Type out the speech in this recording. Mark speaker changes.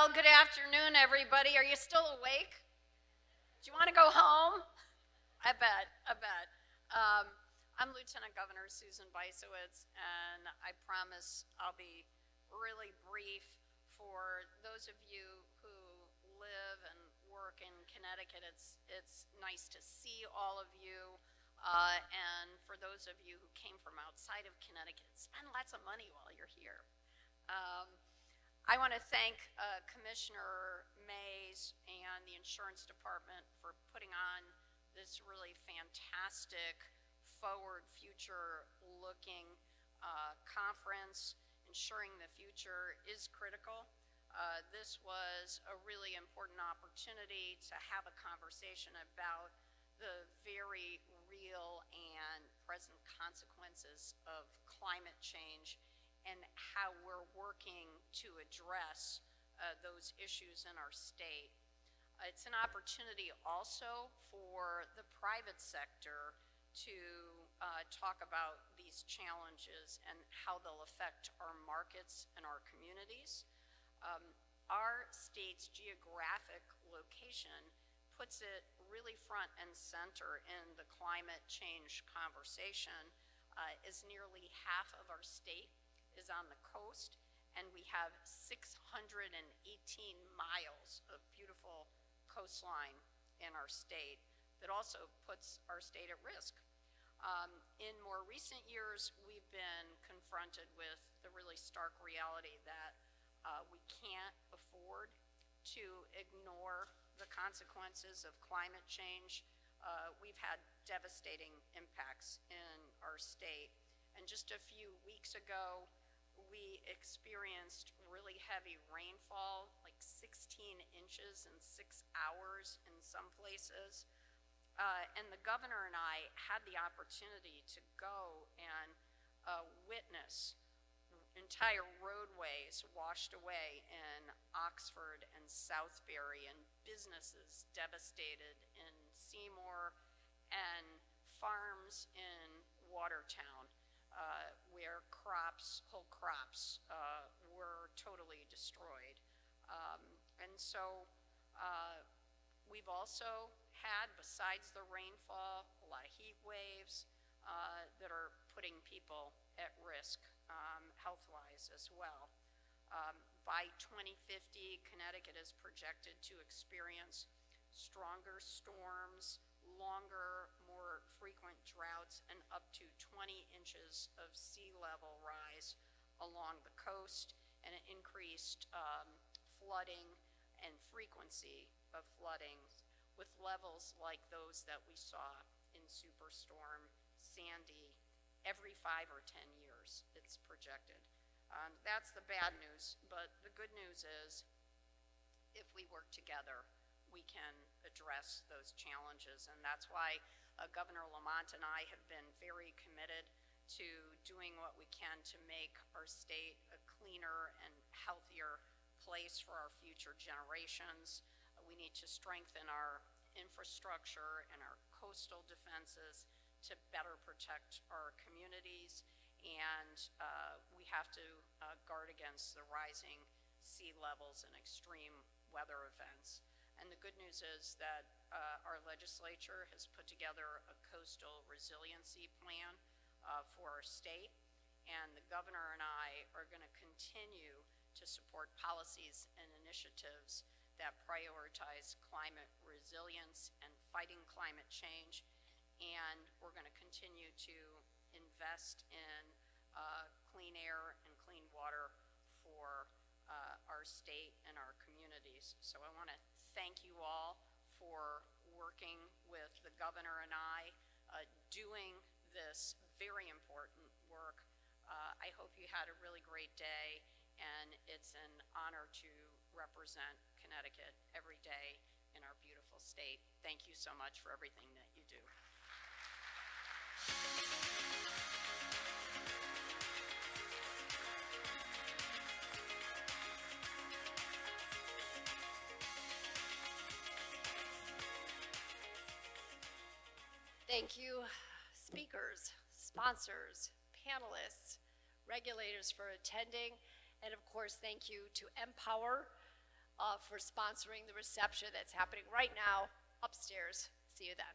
Speaker 1: Well, good afternoon, everybody. Are you still awake? Do you want to go home? I bet, I bet. I'm Lieutenant Governor Susan Bysiewicz, and I promise I'll be really brief for those of you who live and work in Connecticut. It's nice to see all of you, and for those of you who came from outside of Connecticut, spend lots of money while you're here. Um, I want to thank Commissioner Mays and the Insurance Department for putting on this really fantastic, forward, future-looking conference. Ensuring the future is critical. This was a really important opportunity to have a conversation about the very real and present consequences of climate change and how we're working to address those issues in our state. It's an opportunity also for the private sector to talk about these challenges and how they'll affect our markets and our communities. Our state's geographic location puts it really front and center in the climate change conversation, as nearly half of our state is on the coast, and we have 618 miles of beautiful coastline in our state that also puts our state at risk. In more recent years, we've been confronted with the really stark reality that we can't afford to ignore the consequences of climate change. We've had devastating impacts in our state, and just a few weeks ago, we experienced really heavy rainfall, like 16 inches in 6 hours in some places. And the governor and I had the opportunity to go and witness entire roadways washed away in Oxford and Southbury, and businesses devastated in Seymour, and farms in Watertown. Where whole crops were totally destroyed. And so we've also had, besides the rainfall, a lot of heat waves that are putting people at risk health-wise as well. By 2050, Connecticut is projected to experience stronger storms, longer, more frequent droughts, and up to 20 inches of sea level rise along the coast, and an increased flooding and frequency of flooding with levels like those that we saw in Superstorm Sandy every 5 or 10 years, it's projected. That's the bad news, but the good news is if we work together, we can address those challenges, and that's why Governor Lamont and I have been very committed to doing what we can to make our state a cleaner and healthier place for our future generations. We need to strengthen our infrastructure and our coastal defenses to better protect our communities, and we have to guard against the rising sea levels and extreme weather events. And the good news is that our legislature has put together a coastal resiliency plan for our state, and the governor and I are going to continue to support policies and initiatives that prioritize climate resilience and fighting climate change, and we're going to continue to invest in clean air and clean water for our state and our communities. So I want to thank you all for working with the governor and I, doing this very important work. I hope you had a really great day, and it's an honor to represent Connecticut every day in our beautiful state. Thank you so much for everything that you do.
Speaker 2: Thank you, speakers, sponsors, panelists, regulators for attending, and of course, thank you to Empower for sponsoring the reception that's happening right now upstairs. See you then.